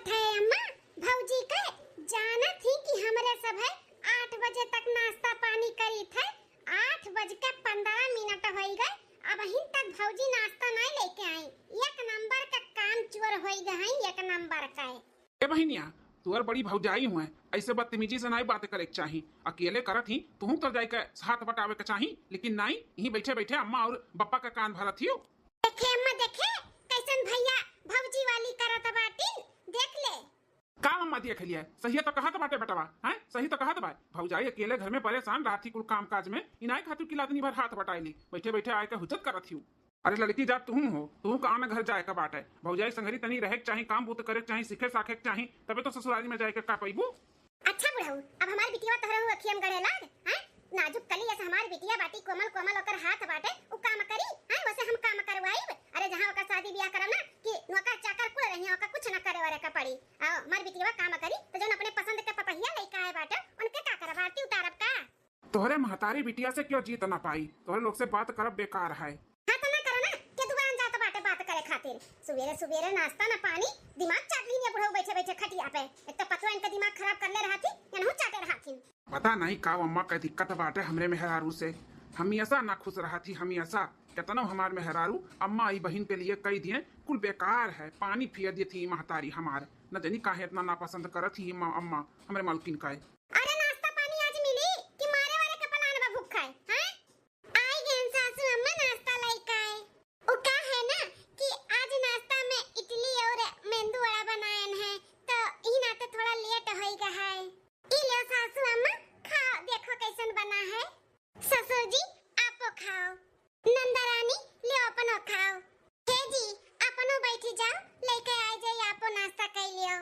कहत है अम्मा भौजी के जाना थी कि हमरे सब है 8 बजे तक नाश्ता पानी करी थे। 8:15 हो गए, अब हिन तक भौजी नाश्ता नहीं लेके आई। एक नंबर का काम चोर हो गए, एक नंबर का है। ए बहिनिया तुअर बड़ी भौजाई हुए, ऐसे बदतमीजी से नहीं बातें करे चाहिए। अकेले करत ही तुहू तो जाके हाथ बटावे के चाहिए, लेकिन नहीं यहीं बैठे बैठे अम्मा और बप्पा का कान भरत हियो। देखे अम्मा देखे कैसन भैया भौजी वाली करत बाटी, देख ले। का अम्मा देख लिया सही तो कहत बाटे बेटवा, हैं सही तो कहत बा। भौजाई अकेले घर में परेशान रहती कुल काम काज में, इनाई खातिर की लादनी भर हाथ बटाईली, बैठे बैठे आए के हुज्जत करत हियो। अरे लड़की जात तुम हो, तुम का आना घर जाए का बात है। भौजाई संगरी तनी रहे के चाहिए, काम बूत करे के चाहिए, सीखे साखे के चाहिए, तबे तो ससुराली में जाए के का पैबू। अच्छा बुढ़ऊ, अब हमारी बिटिया तहरा अखियम गड़े लाग, हैं नाजुक कली ऐसे हमारी बिटिया बाटी कोमल कोमल ओकर हाथ बाटे, उ काम करी, हैं वैसे हम काम करवाई। अरे जहां ओकर शादी ब्याह करम ना कि नौकर चाकर कुल रही, ओकर कुछ न करे वरे का पड़ी। आओ हमारी बिटिया काम करी तो जौन अपने पसंद के पपहिया लइका है बाटे उनके का करब, आरती उतारब का। तोहरे महतारी बिटिया से क्यों जीत ना पाई, तोहरे लोग से बात करब बेकार है। हां तो ना करो ना के दुकान जात बाटे बात करे खातिर। सवेरे सवेरे नाश्ता ना पानी, दिमाग चाट ली ने बुढ़ऊ बैठे बैठे खटिया पे। एक तो पतवा इनका दिमाग खराब कर ले रहती, एनहु चाटे रहती। पता नहीं का अम्मा का दिक्कत बाटे हमरे मेहरारू से, हमेशा ना खुश रहा थी। हमेशा कितना हमार मेहरारू अम्मा ई बहन के लिए कई दिए कुल बेकार है, पानी फिर दी थी महतारी हमार। न जानी काहे इतना नापसंद करत ही अम्मा हमरे मालकिन का। अरे नाश्ता पानी आज मिली कि मारे वाले के पलान में भूख खाए, हैं आई गेन सासू अम्मा नाश्ता लेके आए। ओ का है ना कि आज नाश्ता में इडली और मेंदू वड़ा बनाए हैं, तो ई नाते थोड़ा लेट हो गया है। ई लो सासू अम्मा खाओ, देखो कैसन बना है। ससुर जी आपो खाओ, नंदा रानी ले अपनो खाओ। हे जी अपनो बैठी जाओ, लेके आ जाइए आपो नाश्ता कर लियो।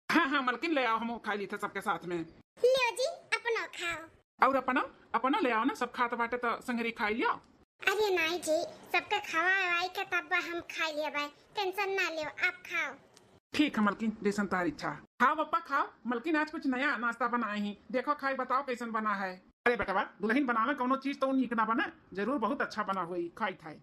हाँ मलकिन ले आओ, हम खा ली थे सबके साथ में। लियो जी अपनो खाओ। और अपना ले आओ ना, सब खात बाटे तो संगरी खा लियो। अरे नहीं जी, सबका खवाई के तब हम खा लिए भाई, टेंशन ना लियो, आप खाओ। ठीक है मलकिन, जैसन तारी इच्छा। खाओ पप्पा खाओ, मलकिन आज कुछ नया नाश्ता बनाए ही, देखो खाई बताओ कैसन बना है। अरे बेटवा दुल्हन बनावे कोनो चीज तो नीक ना बने, जरूर बहुत अच्छा बना हुई, खाई खाई।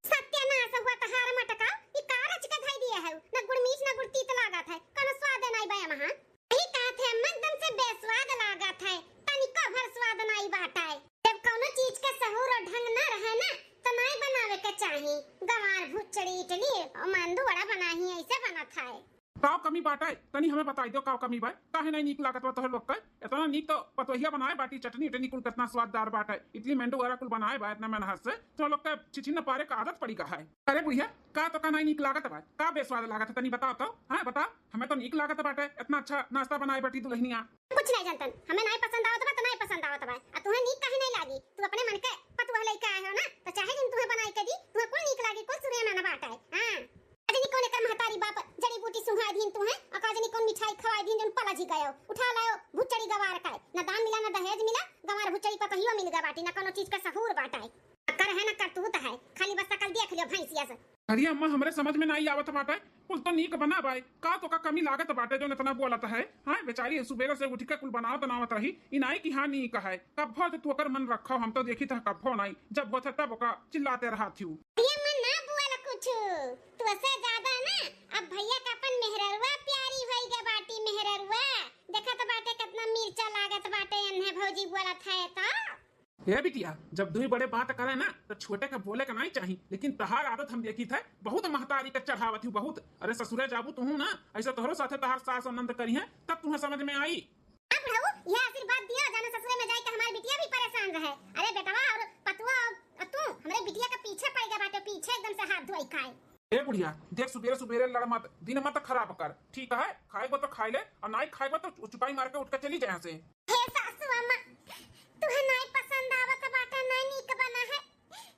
सत्यानाश हुआ तहार मटका, ई कारच के धाई दिया है, न गुड़ मीठ न गुड़ तीत लागत है, कोनो स्वाद नहीं बया महा। ई कहत है एकदम से बेस्वाद लागत है, तनिको भर स्वाद नहीं बाटा है। जब कोनो चीज के सहूर और ढंग न रहे ना तो नहीं बनावे के चाहिए। गंवार भुचड़ी इडली और मेंदू वड़ा बनाही ऐसे बनत है। काव कमी बाटे तनी हमें बताई दो, काव कमी बा काहे नहीं नीक लागत बा तोहर लोग के। इतना नीक तो पतोहिया बनाए बाटी, चटनी इतनी कुल कितना स्वाददार बाटे, इडली मेंदू वड़ा कुल बनाए बा इतना मेहनत से, तो लोग के छिछिन पारे का आदत पड़ी का है। अरे बुढ़िया का तो का नहीं नीक लागत बा, का बेस्वाद लागत है तनी बताओ तो। हां बता, हमें तो नीक लागत बाटे, इतना अच्छा नाश्ता बनाए बाटी दुल्हनिया। कुछ नहीं जानतन, हमें नहीं पसंद आवत बा तो नहीं पसंद आवत बा। आ तुम्हें नीक काहे नहीं लागी, तू अपने मन के पतुआ लेके आए हो ना, तो चाहे जिन तुम्हें बनाई के दी तुम्हें कुल नीक लागी, कुल सूर्य ना बाटा है। हां अजनी कोने कर महतारी बाप जड़ी बूटी सुहा दीन तुम्हें, अकाजनी कोन मिठाई खवाई दीन जन पला जी गयो, उठा लायो भुचड़ी गवार का, ना दान मिला ना दहेज मिला, गवार भुचड़ी पतहियो मिल गया बाटी, ना कोनो चीज का सहूर बाटा है। कर है ना करतूत है, खाली बस कल देख लियो भैंसिया से। अरे अम्मा हमरे समझ में नहीं आवत बाटे, कुल तो नीक बना बाई, का तो का कमी लागत बाटे जो इतना बोलत है। हां बेचारी सुबेरे से उठ के कुल बनावत बनावत रही, इनाई की हां नीक है। कब भो तो कर मन रखो, हम तो देखी था कब भो नहीं, जब होता तब का चिल्लाते रहा थी। ये मन ना बुआला कुछ तो से ज्यादा ना, अब भैया का अपन मेहररुआ प्यारी होई गे बाटी। मेहररुआ देखा तो बाटे कितना मिर्चा लागत बाटे, अन्हे भौजी बोलत है तो। ये बिटिया जब दुई बड़े बात करे ना तो छोटे के बोले का नहीं चाहिए, लेकिन तहार आदत हम देखी थे बहुत महतारी के चढ़ावत हूँ बहुत। अरे ससुरे जाबू तू ना, ऐसा तोहरो साथे तहार सास आनंद करी है, तब तुम्हें समझ में आई। अब रहू ये आशीर्वाद दिया जाने ससुरे में जाए के हमारी बिटिया भी परेशान रहे। अरे बेटवा और पतुआ और तू हमरे बिटिया के पीछे पड़ गया बाटे, पीछे एकदम से हाथ धोई खाए। ए बुढ़िया देख सुबेरे सुबेरे लड़ मत, दिन मत खराब कर, ठीक है? खाएगो तो खाई ले और नहीं खाएगो तो चुपाई मार के उठ के चली जाए से। हे सासू अम्मा तुहे नहीं पसंद आवत बाटे, नहीं नीक बना है,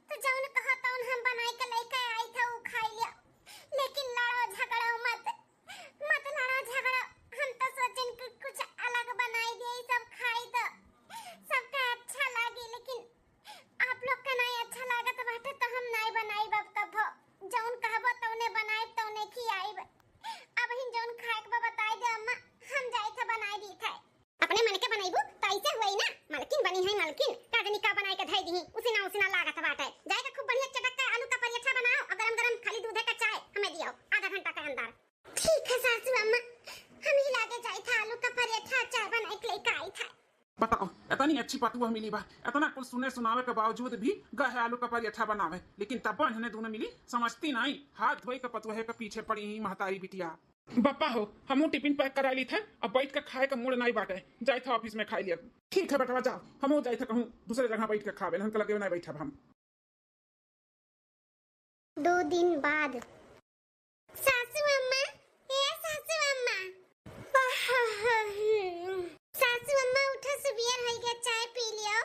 तो जौन कहा तौन हम बनाई के लेके आई थे उ खाई लिया। लेकिन लड़ो झगड़ो मत लड़ो झगड़ो, हम तो सोचन कि कुछ अलग बनाई दे, सब खाई दो सबका अच्छा लागी। लेकिन आप लोग का नहीं अच्छा लागत बाटे तो हम नहीं बनाई बब कभो, जौन कहबो तौने बनाई तौने खियाई। अब हिन जौन खाए के बताई दे अम्मा, हम जाई थे बनाई दी थे। अपने मन के बनाईबू तो ऐसे हुई ना, मालकिन बनी है मालकिन। सासू अम्मा हम ही लागे जाई था आलू का पराठा चाय बनाए के लेके आई था। बताओ इतनी अच्छी पतुआ मिली बा, इतना कुछ सुने सुनावे के बावजूद भी गहे आलू का पराठा बनावे, लेकिन तब इन्हें दोनों मिली समझती नहीं। हाथ धोई के पतुहे के पीछे पड़ी ही महतारी बिटिया। बप्पा हो हमू टिफिन पैक करा ली थे, अब बैठ के खाए का मूड नहीं बाटे, जाए था ऑफिस में खाई लिया। ठीक है बेटा जाओ, हमू जाए थे कहूँ दूसरे जगह बैठ के खावे, हमके लगे नहीं बैठा हम। 2 दिन बाद सासू अम्मा, ए सासू अम्मा, सासू अम्मा उठो, सुबेर हो गया, चाय पी लियो।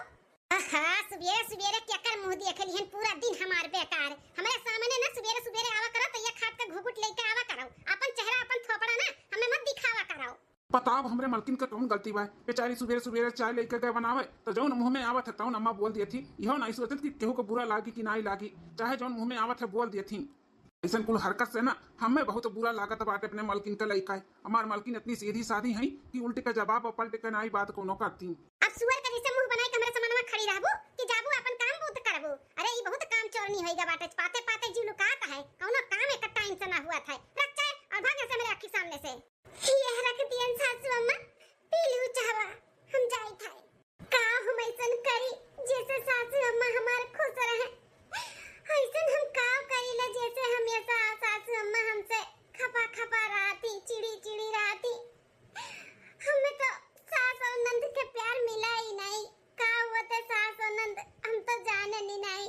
सुबेरे सुबेरे क्या कर मुंह देख लिहन, पूरा दिन हमार बेकार। हमारे सामने ना सुबेरे सुबेरे आवा करो तो ये खाट का घुघुट लेके आवा करो, अपन चेहरा अपन थोपड़ा ना हमें मत दिखावा करो। बताओ हमरे मलकिन का कौन गलती बा? बेचारी सुबेरे सुबेरे चाय लेके गए बनावे तो जौन मुंह में आवत है तौन अम्मा बोल दी थी। इहो नहीं सोचत कि केहू को बुरा लागी कि नहीं लागी, चाहे जौन मुंह में आवत है बोल दी थी। ऐसा कुल हरकत से ना हमें बहुत बुरा लागत बाटे अपने मलकिन का लइका है। हमार मलकिन इतनी सीधी सादी है कि उल्टे का जवाब और पलटे का नाई बात कोनो करती। अब सुअर का जैसे मुंह बनाए के हमरे सामने में खड़ी रहबो कि जाबू अपन काम बहुत करबो। अरे ई बहुत काम चोरनी होइगा बाटे, पाते पाते जी लुकाता है, कौनो काम एक टाइम से ना हुआ था। रख चाय और भाग ऐसे मेरे आंखी सामने से। ये रख दियन सासू अम्मा, पी लू चाहवा, हम जाई था का हम ऐसन करी जैसे सासू अम्मा हमार खुश रहे। ऐसन हम काम करीला जैसे हमेशा सासू अम्मा हमसे खपा खपा रहती, चिड़ी चिड़ी रहती। हमें तो सास और नंद के प्यार मिला ही नहीं। का हुआ था सास और नंद हम तो जाने नहीं।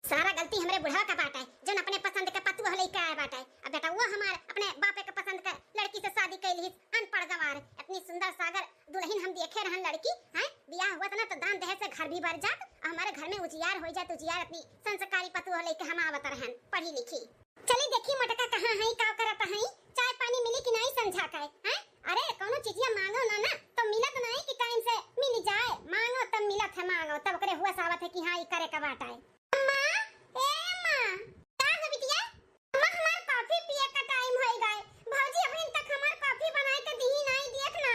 सारा गलती हमरे बुढ़वा का बाटा है, जो अपने पसंद के पतुआ लेके आया बाटा है। अब बेटा वो हमारे अपने बापे के पसंद के लड़की से शादी कैली, अनपढ़ गंवार, इतनी सुंदर सागर दुल्हन हम देखे रहन लड़की है। बियाह हुआ था ना तो दान दहेज से घर भी भर जात, हमारे घर में उजियार हो जात। उजियार अपनी संस्कारी पतुआ लेके हम आवत रहन पढ़ी लिखी। चली देखी मटका कहां है, का करत है, चाय पानी मिली कि नहीं समझा के हैं। अरे कोनो चीजिया मांगो ना तो मिलत नहीं कि टाइम से मिल जाए, मांगो तब मिलत है, मांगो तब करे हुआ सावत है कि हां ई करे का बाटा है। अम्मा, ए अम्मा, का है बिटिया? अम्मा हमार कॉफी पिए का टाइम हो गए, भौजी अभी तक हमार कॉफी बनाए के दी नहीं, देखना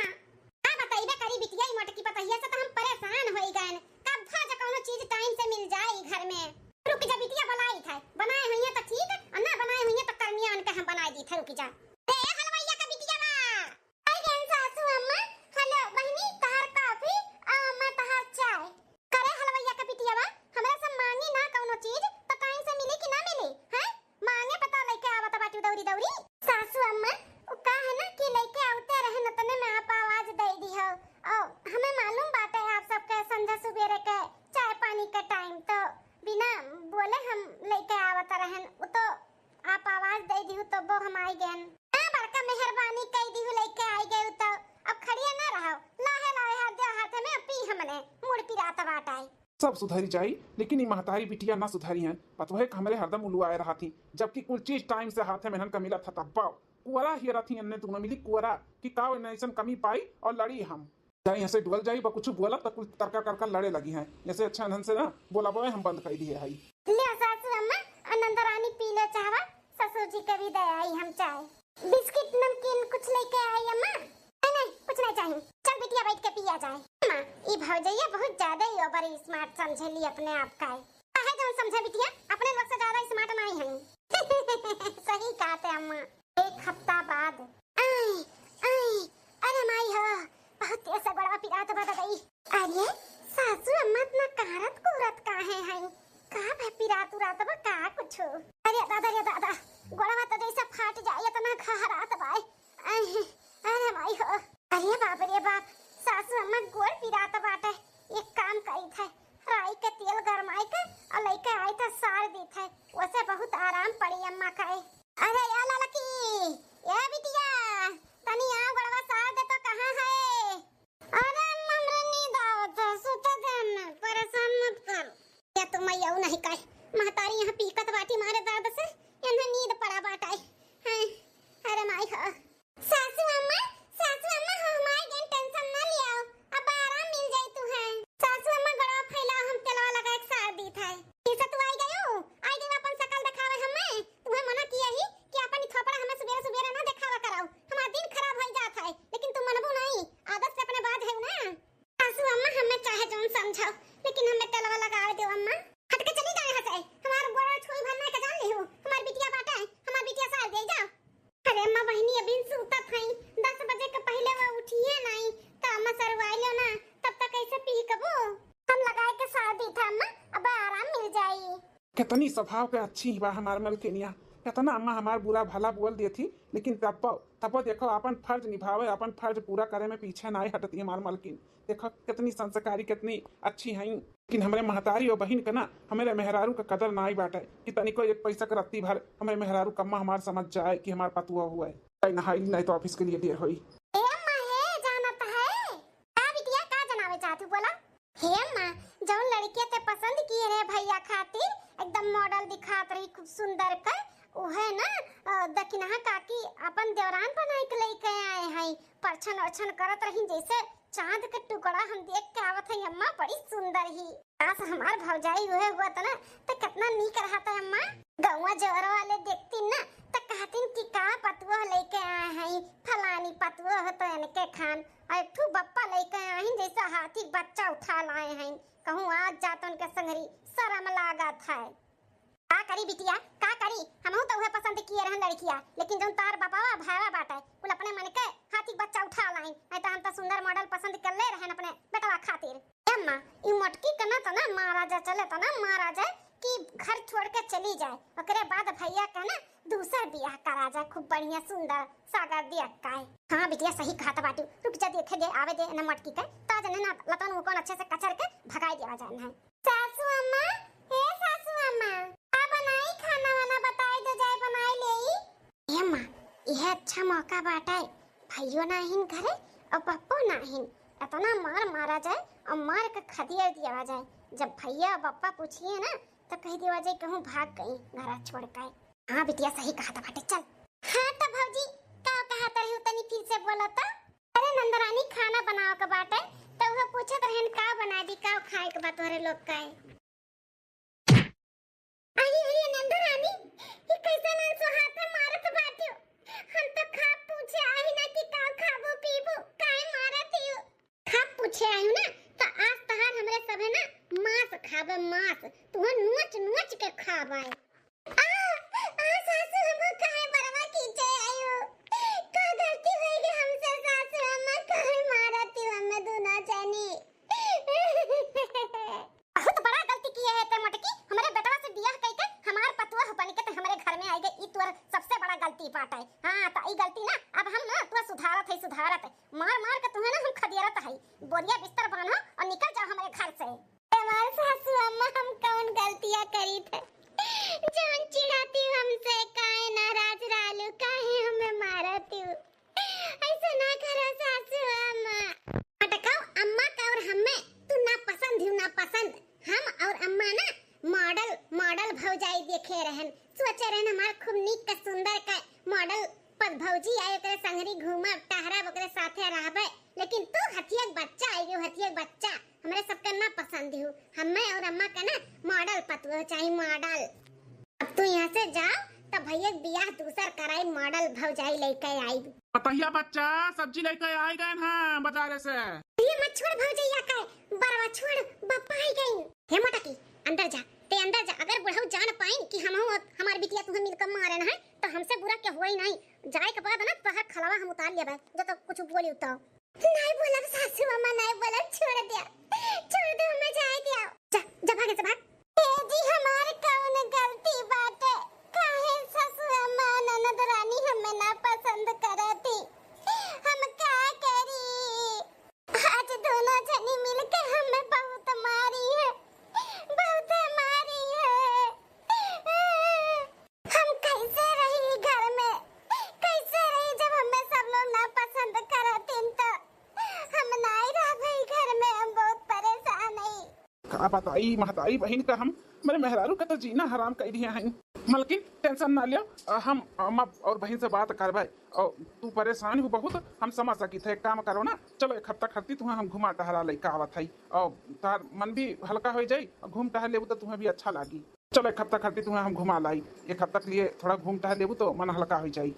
का बताइबे करी बिटिया। ई मटकी पतहिया से तो हम परेशान हो गए, कब भज कोनो चीज टाइम से मिल जाए घर में। रुक जा बिटिया, बनाई था, बनाए हुई है तो ठीक, और ना बनाए हुई है तो करनिया उनके हम बनाई दी था। रुक जा ए हलवाइया का बिटिया बा। आई गन सासू अम्मा, हेलो बहनी, तहार कॉफी और अम्मा तहार चाय। करे हलवाइया का बिटिया बा, हमरा से मांगी ना कोनो चीज तो टाइम से मिली कि ना मिली हैं? मांगे पता लेके आवत बाटी दौरी दौरी। सासू अम्मा उ का है ना कि लेके आवते रहे न तने में आप आवाज दे दी हो। ओ हमें मालूम बात है आप सबके संध्या सुबेरे के चाय पानी के टाइम तो बिना बोले हम लेके आवत रहन, वो तो आप आवाज दे दी हो तो वो हम आई गए। हां बड़का मेहरबानी कई दी हो लेके आई गए तो अब खड़िया ना रहो, लाहे लाहे हाथ में पी हमने मुड़ पिरात बाटाई। सब सुधरी जाई, लेकिन ये महतारी बिटिया ना सुधरी हैं। पतोहे हमरे हरदम उलुआए रहा थी, जबकि कुल चीज टाइम से हाथे में का मिला था तब कुआरा ही रथी अन्ने दोनों मिली कुआरा कि काव नैसन कमी पाई और लड़ी हम जाई ऐसे डुअल जाई बा कुछ बोला तो कुछ तर्का करका लड़े लगी हैं। जैसे अच्छा ढंग से ना बोला बोए हम बंद कर दिए हई। ले सासू अम्मा आनंद रानी पी ले चाहवा, ससुर जी के भी दे आई हम चाय, बिस्किट नमकीन कुछ लेके आई अम्मा। नहीं कुछ नहीं चाहिए, चल बिटिया बैठ के पिया जाए। अम्मा ई भौजैया बहुत ज्यादा ही ओवर स्मार्ट समझेली अपने आप का है जो समझे बिटिया, अपने लोग से ज्यादा स्मार्ट नहीं है। सही कहते अम्मा। एक हफ्ता बाद आई आई अरे माई हो बहुत तेज से बड़ा पिरात बता गई। अरे सासू अम्मा इतना कारत कुरत काहे हैं, का भे पिरात उरात बा का कुछ। अरे दादा गोड़वा तो जैसे फाट जाए इतना खहरात बाय। अरे माई हो, अरे बाप रे बाप, सासू अम्मा गोड़ पिरात बाटे। एक काम करी थे, राई के तेल गरमाई के और लेके आई था सार दी थे, वैसे बहुत आराम पड़ी अम्मा का। अरे या ललकी या बिटिया तनी आ गोड़वा सार दे तो कहां है? अरे हमरे नींद आवत है, सुते देना, परेशान मत कर। या तुम यऊ नहीं कह, महतारी यहां पीकत बाटी मारे दर्द से, इन्हें नींद पड़ा बाटाई है। अरे माई हो सासू अम्मा हमारे गेन टेंशन ना लियो, अब आराम मिल जाई तू है। सासू अम्मा गड़वा फैला हम तेलवा लगा एक सार दी था, इसे तू आई गयो अपन शकल दिखावे हमें, तुम्हें मना किया ही कितनी स्वभाव के अच्छी बा हमार मलकिनिया। कितना अम्मा हमार बुरा भला बोल दी थी, लेकिन तब देखो अपन फर्ज निभावे, अपन फर्ज पूरा करे में पीछे ना हटती हमार मलकिन। देखो कितनी संस्कारी, कितनी अच्छी है। लेकिन हमारे महतारी और बहन का ना हमारे मेहरारू का कदर ना ही बाटे कि तनिको एक पैसा का रत्ती भर हमारे मेहरारू कम्मा हमार समझ जाए कि हमार पतुआ हुआ है। नहाई नहीं तो ऑफिस के लिए देर हुई। जौन लड़किया ते पसंद किए रहे भैया खातिर एकदम मॉडल दिखात रही खूब सुंदर का उहे ना दकिनहा काकी अपन देवरान बनाई के लेके आए हैं। परछन अर्छन करत रही जैसे चांद के टुकड़ा हम देख के आवत है। अम्मा बड़ी सुंदर ही आस हमार भौजाई हुए हुआ था ना तो कितना नीक रहा था। अम्मा गौवा जोर वाले देखती ना तो कहती कि का पतुआ लेके आए हैं, फलानी पतुआ हो तो इनके खान और ठू बप्पा लेके आए हैं जैसा हाथी बच्चा उठा लाए हैं। कहूँ आज जात उनके संगरी शर्म लागत है। का करी बिटिया का करी, हमहू तो उहे पसंद किए रहन लड़किया, लेकिन जौन तार बापावा भावा बाटे कुल अपने मन के हाथी बच्चा उठा लाई। नहीं तो हम तो सुंदर मॉडल पसंद कर ले रहन अपने बेटवा खातिर। अम्मा ई मटकी कना तो ना महाराजा चले तो ना महाराजा कि घर छोड़ के चली जाए, ओकरे बाद भैया का ना दूसरा बियाह करा जाए खूब बढ़िया सुंदर सागर दिया काए। हाँ बिटिया सही कहा था बाटू, रुक जा देखे दे आवे दे ना मटकी का ताज ने ना लतन को अच्छे से कचर के भगाई दिया जाना है। सासू अम्मा हे सासू अम्मा आ बनाई खाना वाना बताई दे जाए बनाई लेई। ए अम्मा यह अच्छा मौका बाटा है, भाइयों ना हिन घरे और पप्पो ना हिन, इतना मार मारा जाए और मार के खदिया दिया जाए। जब भैया पप्पा पूछिए ना तो कह दिया जाए कहूँ भाग गई घर छोड़ के। हाँ बिटिया सही कहा था बाटे चल। हाँ तो भौजी का कहा रही तनी फिर से बोला तो। अरे नंदरानी खाना बनाओ के बाटे तो वो पूछत रहन का बना दी का खाए के बात तोरे लोग का आई नंदरानी ये कैसे न सुहाते मारत बाटियो। हम तो खा पूछे आई ना कि का खाबो पीबो काहे मारत हो। खा पूछे आई ना तो आज तहार हमरे सबे ना मांस खाबे मांस तू नोच नोच के खाबे। सासू हम काहे बरवा कीचे आयो का गलती होई गे हमसे सासू अम्मा काहे मारती हमें दोनों जानी। बहुत बड़ा गलती किए है ते मटकी, हमारे बेटवा से बियाह कई के हमार पतुआ हो बन के ते हमारे घर में आई गई। ई तोर सबसे बड़ा गलती बात है। हां तो ई गलती ना अब हम ना तू सुधारत है मार मार के तुम्हें ना हम खदियरत है। बोरिया बिस्तर बांधो और निकल जाओ हमारे घर से। हमारे सासू अम्मा हम कौन गलतियां करी थे जान चिढ़ाती हमसे काहे नाराज रालू काहे हमें मारती हो। ऐसे ना करो सासू अम्मा। अटकाओ अम्मा का और हमें तू ना पसंद हूँ ना पसंद। हम और अम्मा ना मॉडल मॉडल भौजाई देखे रहन सोचे रहन हमार खूब नीक का सुंदर का मॉडल पद भौजी आए ओकरे संगरी घूमा टहरा ओकरे साथे रहबे। लेकिन तू हथिया बच्चा आई गयो हथिया बच्चा हमरे सबके ना पसंद हूँ। हमें और अम्मा का ना मॉडल पतुआ चाहिए मॉडल। अब तू यहाँ से जा तो भैया बियाह दूसर कराई मॉडल भौजाई लेके आई। पतहिया बच्चा सब्जी लेके आई गए हैं बाजार से। ये मत छोड़ भौजैया का बरवा छोड़ बप्पा आई गई। हे मोटकी अंदर जा ते अंदर जा। अगर बुढ़ऊ जान पाइन कि हम हमार बिटिया तुम्हें मिलकर मारे ना है तो हमसे बुरा क्या हुआ ही नहीं। जाए के बाद ना तोहर खलवा हम उतार लेबे जो तो कुछ बोली उताओ। नहीं बोला सासू अम्मा नहीं बोला छोड़ दे हमें जाए दिया। जा जा भागे से भाग। ए जी हमारे कौन गलती बात है काहे सासू अम्मा ननद रानी हमें ना पसंद करती हम क्या करी। आज दोनों जनी मिलकर हमें बहुत मारी है बहुत मारी है। हम कैसे रही घर में कैसे रही जब हमें सब लोग ना पसंद करते तो हम नहीं रह भाई घर में। हम बहुत परेशान है। का बताई महताई बहन का हम मेरे मेहरारू का तो जीना हराम कर दिया है। मलकिन टेंशन ना लियो, हम अम्मा और बहन से बात करवाए और तू परेशान हो बहुत हम समझ सकी थे। काम करो ना चलो एक हफ्ता खर्ती तुम्हें हम घुमा टहरा ले आवत है और तार मन भी हल्का हो जाए और घूम टहर लेबू तो तुम्हें भी अच्छा लगी। चलो एक हफ्ता खर्ती तुम्हें हम घुमा लाई, एक हफ्ता के लिए थोड़ा घूम टहर लेबू तो मन हल्का हो जाए।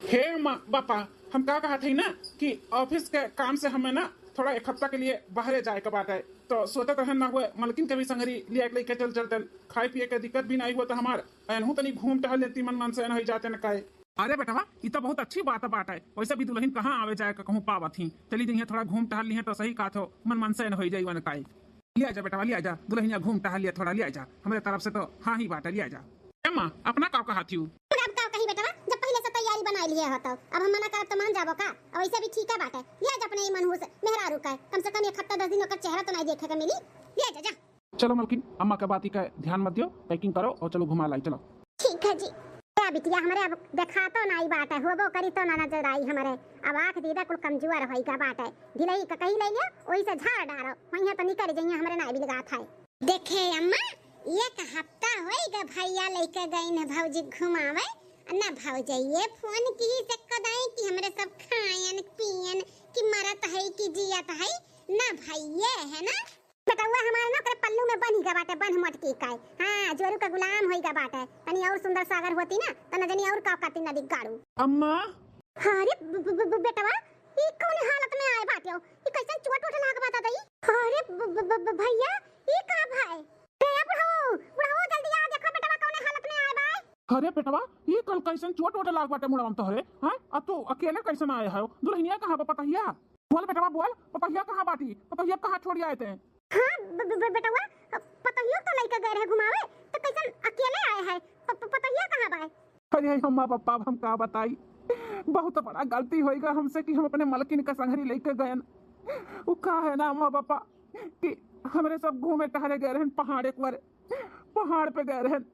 हे माँ बापा हम क्या कहा थे ना कि ऑफिस के काम से हमें ना थोड़ा एक हफ्ता के लिए बाहर जाए के बात है तो सोते रहन ना हुए मलकिन के भी संगरी लिया लेके चलते खाए पिए के दिक्कत भी नहीं हुआ तो हमार एनहू तनी घूम टहल लेती मन से हो जाते न काहे। अरे बेटा ये तो बहुत अच्छी बात है। वैसे भी दुल्हन कहाँ आवे जाए कहूँ पावत ही चली दी थोड़ा घूम टहल ली तो सही कहा मन से हो जाए वन काहे। लिया जा बेटा लिया जा, दुल्हनिया घूम टहल लिया थोड़ा, लिया जा हमारे तरफ से तो हाँ ही बात है, लिया जा। माँ अपना का कहा थी अब का कही बेटा, जब पहले से तैयारी बना लिए हो तो अब हम मना करब तो मान जाबो का? अब वैसे भी ठीक है बात है, लिया जा अपने मनहूस मेहरारू का, कम से कम एक हफ्ता 10 दिन का चेहरा तो नहीं देखे का मिली, लिया जा जा। चलो मलकिन अम्मा का बात का ध्यान मत दियो, पैकिंग करो और चलो घुमा लाई चलो। ठीक है जी। क्या बिटिया हमारे अब देखा तो नहीं बात है, होबो करी तो ना नजर आई हमारे, अब आंख दीदा कुल कमजोर होई का बात है, ढिलाई का कहीं ले लिया वही से झाड़ डारो वहीं तो निकल जाइए हमारे नाई बिलगा था। देखे अम्मा एक हफ्ता होएगा भैया लेके गई न भौजी घुमावे ना, भौजी ये फोन की से कदाई कि हमरे सब खायन पियन कि मरत है कि जियत है ना, भैया है ना बेटवा हमारा ना करे पल्लू में बन ही गा बाटे, बन मटकी का हां जोरू का गुलाम होई गा बाटे, तनी और सुंदर सागर होती ना तो न जनी और का काती नदी गाड़ू। अम्मा अरे बेटवा ई कौन हालत में आए बाटे, ई कैसन चोट वोट लाग बाता दई? अरे भैया ई का भाई रे बुढ़ऊ जल्दी आ देखो बेटवा कौन हालत में आए बा। अरे बेटवा ये कल कैसन चोट वोट लाग बाटे मुड़म तोहरे, हां अब तू अकेले कैसन आए हो? दुल्हनिया कहां बा पतहिया? बोल बेटवा बोल, पतहिया कहां बाटी? पतहिया कहां छोड़ आए थे? हां बेटवा पतहिया तो लेके गए रहे घुमावे तो कैसन अकेले आए है, पतहिया कहां बा? अरे अम्मा पापा हम का बताई, बहुत बड़ा गलती होएगा हमसे कि हम अपने मलकिन का संगरी लेके गए। वो का है ना अम्मा पापा कि हमरे सब घूमे टहले गए रहन पहाड़, एक बार पहाड़ पे गए रहन,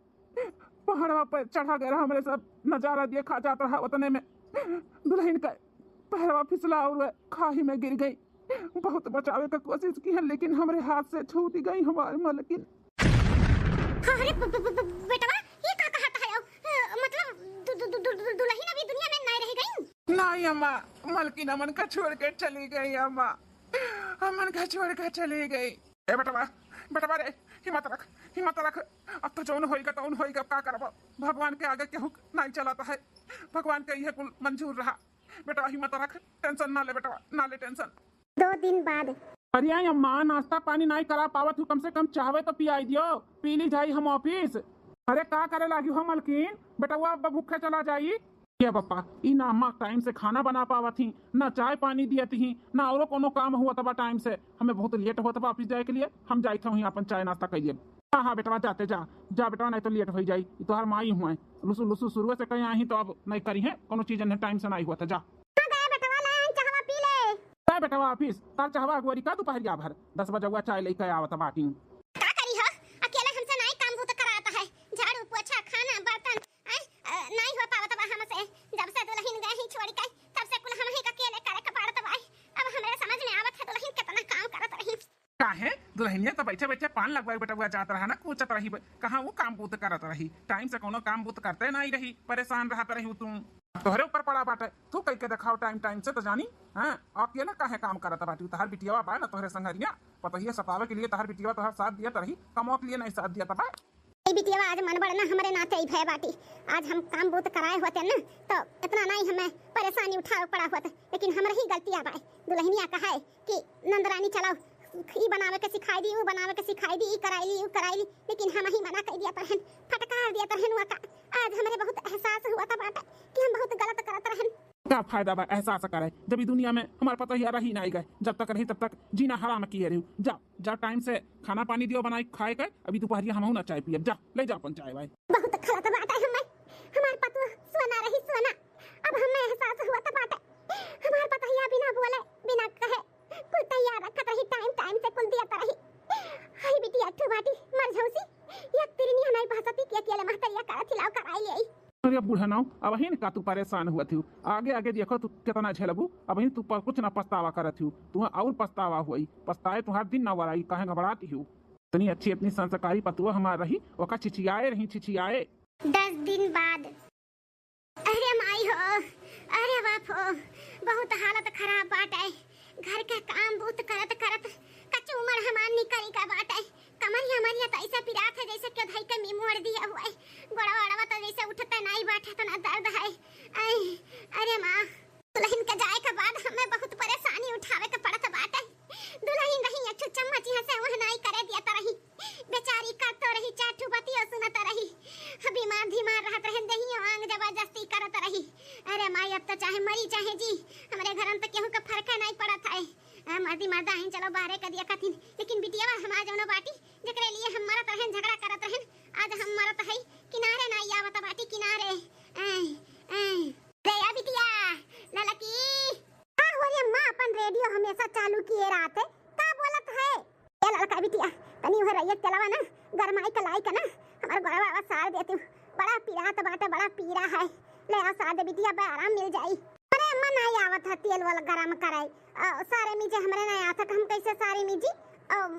पहाड़ पे चढ़ा गए रहा, हमरे सब नजारा देखा जाता रहा, उतने में दुल्हन का पैरवा फिसला और खाई में गिर गई। बहुत बचावे का कोशिश की है लेकिन हमारे हाथ से छूट गई हमारी मलकिन। अरे बेटवा ये का कहता है, मतलब दुल्हन अभी दुनिया में नहीं रह गई? नहीं अम्मा, मलकिन अमन का छोड़ के चली गई अम्मा, अमन का छोड़ के चली गई। ए बेटवा रे हिम्मत रख, अब तो जौन होएगा तौन होएगा, का करब, भगवान के आगे केहू नहीं चलाता है, भगवान के यह कुल मंजूर रहा। बेटवा हिम्मत रख, टेंशन ना ले बेटवा, ना ले टेंशन। 2 दिन बाद अरे अम्मा नाश्ता पानी नहीं करा पावत हूँ, कम से कम चाहवे तो पियाई दियो, पी ली जाई हम ऑफिस। अरे का करे लागी हो मलकिन, बेटा वो अब भूखे चला जाई। ये पप्पा ई ना अम्मा टाइम से खाना बना पावत थी, ना चाय पानी दिया थी, ना और कोनो काम हुआ तबा टाइम से, हमें बहुत लेट हुआ तबा ऑफिस जाए के लिए, हम जाई था अपन चाय नाश्ता करिए। हाँ हाँ बेटवा जाते जा बेटवा, नहीं तो लेट हो जाई, तो हर माई हुआ लुसु शुरू से कहीं आई तो अब नहीं करी है कोनो चीज टाइम से नहीं हुआ था। जा बेटवा ऑफिस तार चाहवा अगवरी का दोपहरिया भर 10 बजे हुआ चाय लेके आवत बाटी। का करी हो, अकेले हमसे नहीं काम बहुत कराता है, झाड़ू पोछा खाना बर्तन नहीं हो पावत बा हमसे, जब से दुल्हन गए ही छोड़ के तब से कुल हम ही अकेले करे के पड़त बा। अब हमरे समझ में आवत है दुल्हन कितना काम करत रही। काहे दुल्हनिया तो बैठे बैठे पान लगवाए बेटा हुआ जात रहा ना, पूछत रही कहां वो काम बूत करत रही, टाइम से कोनो काम बूत करते नहीं रही, परेशान रहत रही तुम, तोहरे ऊपर पड़ा बाटे, तू कह के दिखाओ टाइम से तो जानी। हां अकेला काहे काम करत बाटी, तोहर बिटियावा बा ना तोहरे संगरिया, पतहिया सतावे के लिए तोहर बिटियावा तोहर साथ दिया रही, कमो के लिए नहीं साथ दिया बा। ए बिटियावा आज मन बड़ना हमरे नाते ही भय बाटी, आज हम काम बहुत कराए होते ना तो इतना नहीं हमें परेशानी उठावे पड़ा होता, लेकिन हमरे ही गलतियां बा। दुल्हनिया कहा है कि नंदरानी चलाओ ई बनावे के सिखाई दी, वो बनावे के सिखाई दी, ई कराईली, लेकिन हम ही मना कर दिया तरहन, फटकार दिया तरहन। वका आज हमरे बहुत एहसास हुआ था बाटा कि हम बहुत गलत करत रहन। क्या फायदा बा एहसास करे, जब भी दुनिया में हमारे पता ही रही नहीं गए, जब तक रही तब तक जीना हराम किए रही। जा टाइम से खाना पानी दियो बनाई खाए कर, अभी दोपहरिया हम ना चाय पिए, जा ले जा अपन चाय भाई। बहुत गलत बात है हमार पतु सोना रही सोना, अब हमें एहसास हुआ था बाटा हमार पतहिया बिना बोले बिना कहे कुल तैयार रखत रही, टाइम से कुल दिया रही। हाय बिटिया ठू बाटी मर झौसी, या तिरनी हनाई भासती के अकेले महतरिया का खिलाव कराई ले। अरे बूढ़ा नाउ अब ही का तू परेशान हुआ थी, आगे देखो तू कितना झेलबू, अब ही तू कुछ ना पछतावा करत थी, तू और पछतावा हुई, पछताए तुम्हार दिन ना वराई, काहे घबराती हूँ। इतनी अच्छी अपनी संस्कारी पतुआ हमार रही, ओका छिछियाए। 10 दिन बाद अरे माई हो, अरे बाप हो, बहुत हालत खराब बाटे, घर का काम बहुत करत कच्ची उम्र हमार निकली का बाटे, कमरिया मरिया तो ऐसे पिरात है जैसे के धई के मी मोड़ दिया हुआ है, गोड़ा तो जैसे उठता नहीं बैठा तो ना दर्द है। अरे माँ दुल्हन के जाए के बाद हमें बहुत परेशानी उठावे के पड़त बाटे, दुल्हन रही अच्छु चम्मच यहाँ से वह नहीं करे दिया रही, बेचारी करत रही, चाटू बतिया सुनत रही, बीमार धीमार रहत रहे, दही आंग जबरदस्ती करत रही। अरे माई अब तो चाहे मरी चाहे जी, हमारे घर में तो केहू का फर्क नहीं पड़त है। मर्दी मर्दा आइन चलो बाहरे कर दिया कथिन, लेकिन बिटिया हमार जौन बाटी जकरे लिए हम मरत रहन झगड़ा करत रहन, आज हम मरत हई किनारे ना आवत बाटी किनारे। रे या बिटिया ललकी का हो रे मां, अपन रेडियो हमेशा चालू किए रहत है, का बोलत है ये ललका बिटिया? तनी हो रही चलावा ना गरमाई कलाई का ना हमार गरवा सार देती, बड़ा पीड़ा तो बाटे, बड़ा पीड़ा है, ले आ सार दे बिटिया, बे आराम मिल जाई। अरे अम्मा नहीं आवत है तेल वाला गरम कराई, सारे मिजे हमरे नहीं आता, हम कैसे सारे मिजी हम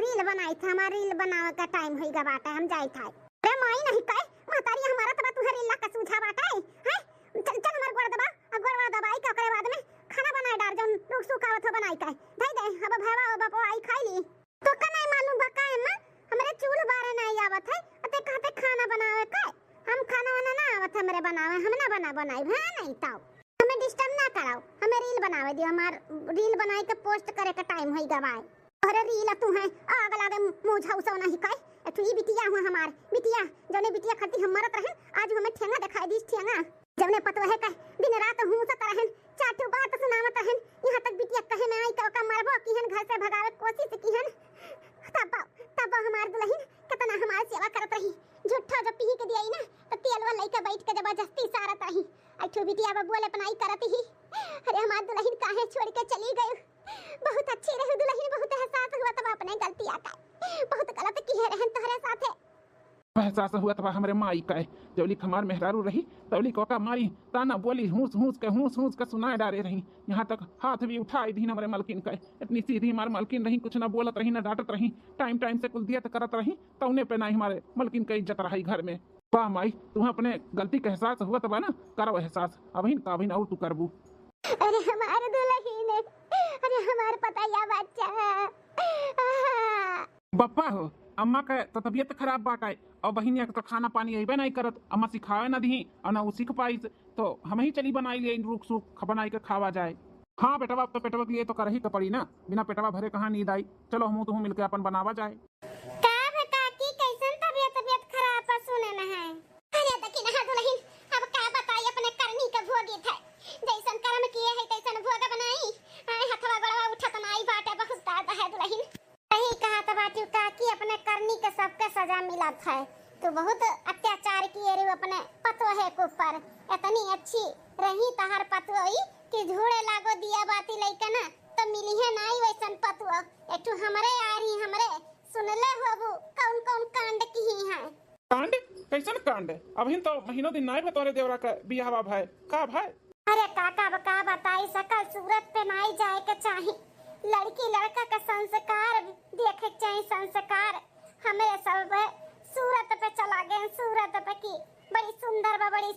रील बनाई था, हमारा रील बनावे का टाइम होई गा बाटा, हम जाई था। अरे माई नहीं काय महतारी हमारा तबा तुहरे रील ला का सूझा बाटा है, चल चल हमार गोड़ दबा, गोड़ दबाई का करे बाद में खाना बनाए डार जौन लोग सुखावत हो बनाई का दे दे, अब भैवा बापो आई खाई ली तो का नहीं मालूम बका अम्मा, हमरे चूल्हा बारे नहीं आवत है, अते कहते खाना बनावे का, हम खाना वाना ना आवत हमरे बनावे, हम ना बनाई भा नहीं ताऊ, हमें डिस्टर्ब ना कराओ, हमें रील बनावे दियो, हमार रील बनाई के पोस्ट करे का टाइम होई गवाए। अरे रील तू है आग लागे मुंह झाउसा नहीं काय, तू ही बिटिया हुआ हमार बिटिया, जौने बिटिया खाती हम मरत रहन, आज हमें ठेंगा दिखाई दिस ठेंगा, जौने पतो है का दिन रात हुंसत रहन, चाटू बात सुनावत रहन, यहां तक बिटिया कहे में आई का मारबो किहन घर से भगावे कोशिश किहन, तब हमार दुल्हन कितना हमार सेवा करत रही, झूठा जो पी के दियाई ना तो तेलवा लइका बैठ के जबरदस्ती सारत रही, अठो बिटिया बोले पनाई करत ही। अरे हमार दुल्हन काहे छोड़ के चली गई, बहुत अच्छी रही दुल्हन, बहुत एहसास हुआ तब अपने गलती आका, बहुत गलत की है रहन तोहरे साथे, एहसास हुआ तब हमरे माई का जौली हमार मेहरारू रही तौली कोका मारी ताना बोली हूस के सुनाए डारे रही, यहाँ तक हाथ भी उठाई दी हमारे मलकिन का, इतनी सीधी हमारे मलकिन रही, कुछ ना बोलत रही ना डांटत रही, टाइम टाइम से कुल दियत करत रही, तौने पे ना हमारे मलकिन का इज्जत रही घर में। वाह माई तुम्हें अपने गलती का एहसास हुआ तब ना, करो एहसास अभी और तू करबू। अरे हमारे दुल्हन, अरे हमारे पता या बच्चा बप्पा हो अम्मा का तो तबीयत खराब बाटा और बहिनिया तो खाना पानी अबे नहीं करत, अम्मा सिखावे ना दी और ना सीख पाई, तो हम ही चली बनाई लिए रूख सूख बनाई के खावा जाए। हाँ बेटवा अब तो पेटवा के लिए तो कर ही तो पड़ी ना, बिना पेटवा भरे कहाँ नींद आई, चलो हम तुम मिलके अपन बनावा जाए। काकी कैसन तबीयत खराब पर सुने न है, अरे दकिन हा दुल्हन अब का बताई अपने करनी का भोगी थे, जैसन कर्म किए है तैसन भोग बनाई, हथवा गड़वा उठत नाई बाटे, बहुत दर्द है दुल्हन, सही कहा तो बाटी काकी अपने करनी के सबके सजा मिला था, तो बहुत अत्याचार किए रे अपने पतोहे के ऊपर, इतनी अच्छी रही तहर पतोही कि झूड़े लागो दिया बाती लइका ना तो मिली है नाई वैसन पतुआ, एठू हमरे आ रही हमरे सुनले होबू कौन कौन कांड की ही है। कांड कैसन कांड? अभी तो महीनों दिन नाई बतौरे देवरा का बियाहवा भाई का भाई। अरे काका बका बताई सकल सूरत पे नाई जाए के चाही, लड़की लड़का का संस्कार देखे चाहिए, संस्कार हमें सब सूरत पे चला गए, सूरत पे की बड़ी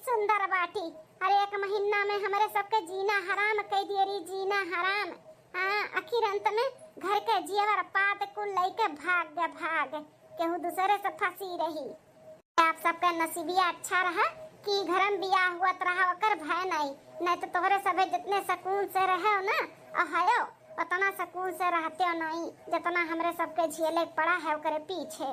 सुंदर बाटी, अरे एक महीना में हमारे सबके जीना हराम कह दिए री, जीना हराम। हाँ आखिर अंत में घर के जीवर पात कुल लेके भाग केहू दूसरे से फंसी रही। आप सबका नसीबिया अच्छा रहा कि घर में बियाह हुआ रहा ओकर भय नहीं तो तोहरे सभे जितने सुकून से रहे हो ना अहयो उतना सुकून से रहते हो नहीं जितना हमरे सबके झेले पड़ा है ओकरे पीछे।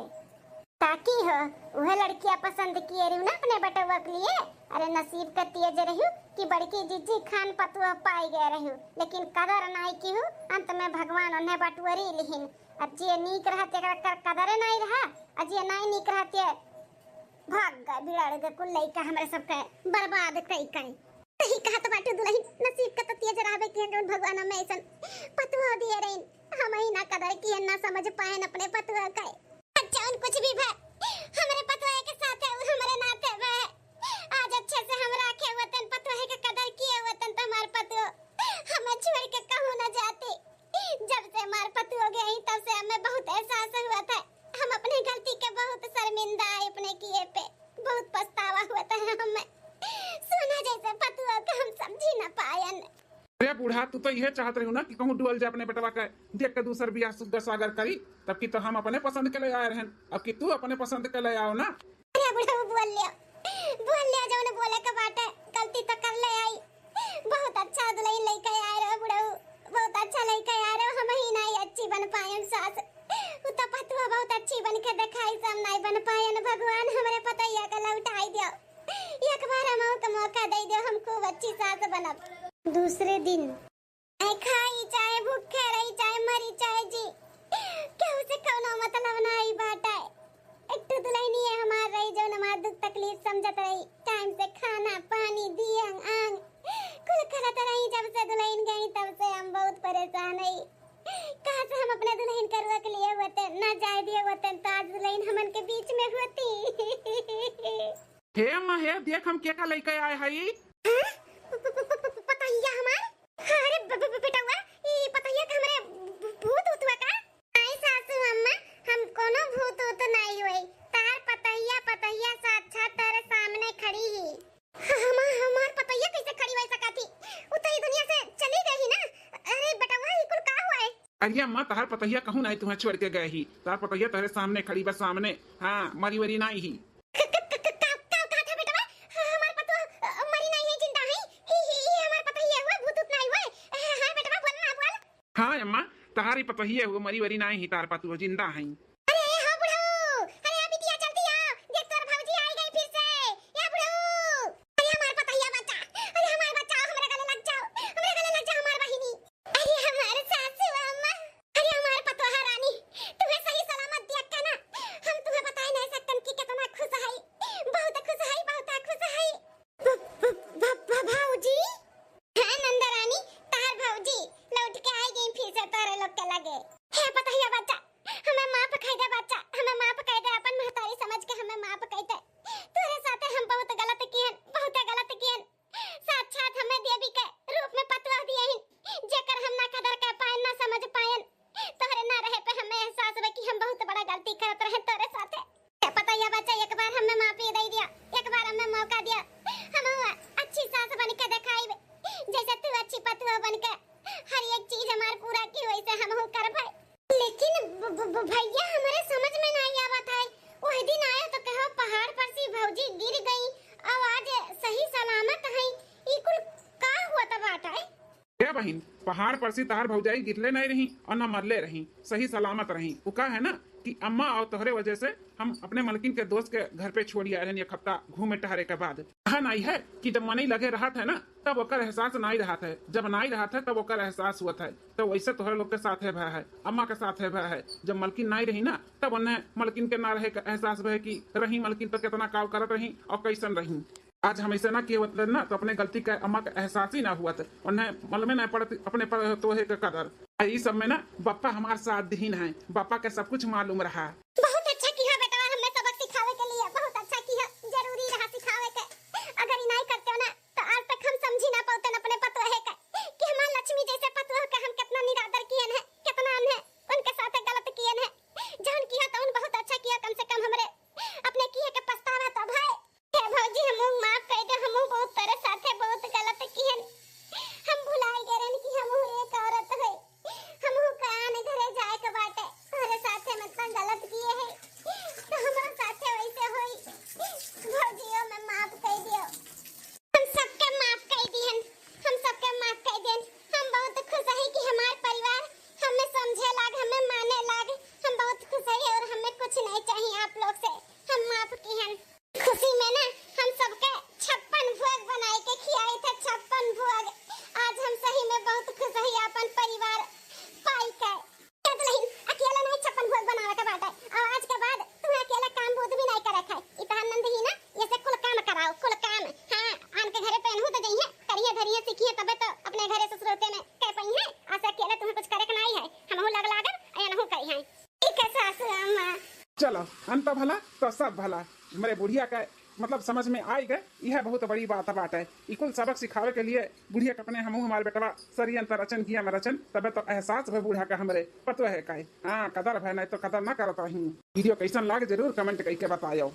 ताकि हो वह लड़कियां पसंद किए रही ना अपने बटुआ के लिए, अरे नसीब का तेज रही कि बड़की जिज्जी खान पतुआ पाई गए रही, लेकिन कदर नहीं की हूँ, अंत में भगवान उन्हें बटुअरी लिहिन, अब जे नीक रहते कदर नहीं रहा, और जे नहीं नीक रहते भाग गए बिगाड़ के कुल लइका हमरे सबके बर्बाद कई सही कहा तो बाटू दुल्हन, नसीब का तो तेज रहबे कि जोन भगवान हमें ऐसन पतुआ दिए रही, हम ही ना कदर किए ना समझ पाए अपने पतुआ का। अच्छा उन कुछ भी भाई हमारे पतुआ के साथ है, हमारे नाते है, आज अच्छे से हम रखे वतन पतुआ के कदर किए वतन तो हमारे पतुआ हमें छोड़ के कहूं ना जाते। जब से हमारे पतुआ गए तब से हमें बहुत एहसास हुआ था, हम अपनी गलती के बहुत शर्मिंदा है, अपने किए पे बहुत पछतावा हुआ था हमें, सोना जैसे पतुआ का हम समझी ना पायन। अरे बूढ़ा तू तो यह चाहत रही ना कि कहूँ डुअल जाए अपने बेटवा का देख के दूसर बियाह सुगर सागर करी, तब की तो हम अपने पसंद के ले आए रहन, अब कि तू अपने पसंद के ले आओ ना। अरे बूढ़ा बोल लिया जो ने बोले का बात है, गलती तो कर ले आई, बहुत अच्छा दुल्हन लेके आए रहो बूढ़ा, बहुत अच्छा लेके आए रहो, हम ही नहीं अच्छी बन पाए सास, वो तो पतुआ बहुत अच्छी बन के दिखाई सब नहीं बन पाए, भगवान हमारे पतैया का लौटाई दियो, एक बार हम मौका दे दियो, हमको अच्छी सास बनब। दूसरे दिन चाहे खाई चाहे भूखे रही चाहे मरी चाहे जी केहू से कौनो मतलब नहीं बाटे। एक तो दुल्हनी है हमार रही जो हमार दुख तकलीफ समझत रही, टाइम से खाना पानी दिया आंग कुल करत रही। जब से दुल्हन गई तब से हम बहुत परेशान है। कहाँ से हम अपने दुल्हन के रुक लिए होते ना जाए दिए होते तो आज दुल्हन हमन के बीच में होती। हे अम्मा हे देख हम क्या लेके आए हई। पतैया हमार अरे बेटवा ई पतैया के हमरे भूत उतवा का आई सासू अम्मा हम कोनो भूत उत नहीं होई। तार पतैया साक्षात तेरे सामने खड़ी ही। हमार पतैया कैसे खड़ी हो सकती? उ तो ई दुनिया से चली गई ना। अरे बेटवा ई कुल का हुआ है? अरे अम्मा तहार पतैया कहूं नहीं तुम्हें छोड़ के गए ही। तार पतैया तेरे सामने खड़ी बस सामने। हाँ मरी वरी नहीं ही। हाँ अम्मा तहारी पतोहिए हुआ मरी वरी नहीं ही तार पातू जिंदा है। अरे हो बुढ़ऊ अरे अभी दिया जल्दी आओ देख तोर भौजी आई गई फिर से। या बुढ़ऊ अरे हमार पतैया बच्चा अरे हमार बच्चा हमरे गले लग जाओ हमार बहिनी। अरे हमार सासू अम्मा अरे हमार पतोहा रानी तुम्हें सही सलामत दिया का ना। हम तुम्हें बता नहीं सकते कि कितना खुश है। बहुत खुश है भौजी। हां नंदा रानी तार भौजी लौट के आई गई फिर से तारे लोग के लगे। हे पतैया बच्चा हमें माफ कर दे बच्चा हमें माफ कर दे। अपन महतारी समझ के हमें माफ कर दे। तेरे साथे हम बहुत गलत किए साक्षात हमें देवी के रूप में पतवा दिए हैं जेकर हम ना कदर कर पाए ना समझ पाए। तोहरे ना रहे पे हमें एहसास हुआ कि हम बहुत बड़ा गलती करत रहे तेरे साथे। हे पतैया बच्चा एक बार हमें माफी दे दिया, एक बार हमें मौका दिया। हम अच्छी सास बन के दिखाई जैसे तू अच्छी पतवा बन के हर एक चीज हमार पूरा की वैसे हम हो कर भाई। लेकिन भैया हमारे समझ में नहीं आवत है। वही दिन आया तो कहो पहाड़ पर से भौजी गिर गई और आज सही सलामत है। ई कुल का हुआ त बात है? ए बहन पहाड़ पर से तार भौजाई गिरले नहीं रही और न मरले रही, सही सलामत रही। वो का है ना कि अम्मा और तोहरे वजह से हम अपने मलकिन के दोस्त के घर पे छोड़ आए एक हफ्ता घूमे टहरे के बाद। कहा नहीं है कि जब मन लगे रहा था ना तब ओकर एहसास नहीं रहा था, जब नहीं रहा था तब ओकर एहसास हुआ था। तो वैसे तोहरे लोग के साथ है भय है, अम्मा के साथ है भय है। जब मलकिन नहीं रही ना तब उन्हें मलकिन के ना रहे का एहसास भय कि रही मलकिन तो कितना काम करत रही और कैसन रही। आज हम ऐसे ना किए होते ना तो अपने गलती का अम्मा का एहसास ही ना हुआ था, उन्हें मल में नहीं पड़ती अपने पर तो है कदर। इस सब में ना बापा हमारे साथ दीन है, बापा का सब कुछ मालूम रहा। बहुत अच्छा किया बेटा हमें सबक सिखावे के लिए, बहुत अच्छा किया। जरूरी रहा सिखावे के। अगर नहीं करते हो ना तो आज तक हम समझी ना पाते अपने पतोहे का कि हमार लक्ष्मी जैसे पतोह का हम कितना निरादर किए हैं, कितना हमने उनके साथ गलत किए हैं। जौन किया तो उन बहुत अच्छा किया, कम से कम हमरे अपने किए के पछतावा तो भाई। हे भौजी हम माफ कर दे, हम बहुत तेरे साथे बहुत गलत किए। हम भुलाई गए कि हम एक औरत है, हम कान घरे जाए के बाटे तेरे साथे मतलब गलत किए है तो हमारे साथे वैसे होई। भौजियो में माफ कर दियो, हम सबके माफ कर दिहन, हम सबके माफ कर देन। हम बहुत खुश है कि हमार परिवार हमें समझे लाग, हमें माने लाग। हम बहुत खुश है और हमें कुछ नहीं चाहिए आप लोग से। हम माफ किहन। खुशी में ना हम सबके 56 भोग बनाए के खियाए थे, 56 भोग। आज हम सही में बहुत खुश है अपन परिवार पाई के। नहीं अकेला नहीं 56 भोग बनावे के बाटे और आज के बाद तू अकेला काम बहुत भी नहीं करे है। इतना नंद ही ना ये से कुल काम कराओ, कुल काम। हां आन के घरे पहनहु तो जइए करिए धरिए सीखिए तबे तो अपने घरे ससुरते में कह पई है। आज अकेला तुम्हें कुछ करे के नहीं है, हमहु लग लागन या नहु करी है। ठीक है सासू अम्मा चलो अंत भला तो सब भला। हमारे बुढ़िया का मतलब समझ में आई गए, यह बहुत बड़ी बात है। इकुल सबक सिखावे के लिए बुढ़िया के अपने हमू हमारे बेटवा सरी अंतर रचन किया में रचन तबे तो एहसास भय बूढ़ा का हमरे पतो है का। हाँ कदर भय नहीं तो कदर ना करता ही। वीडियो कैसन लागे जरूर कमेंट करके बताओ।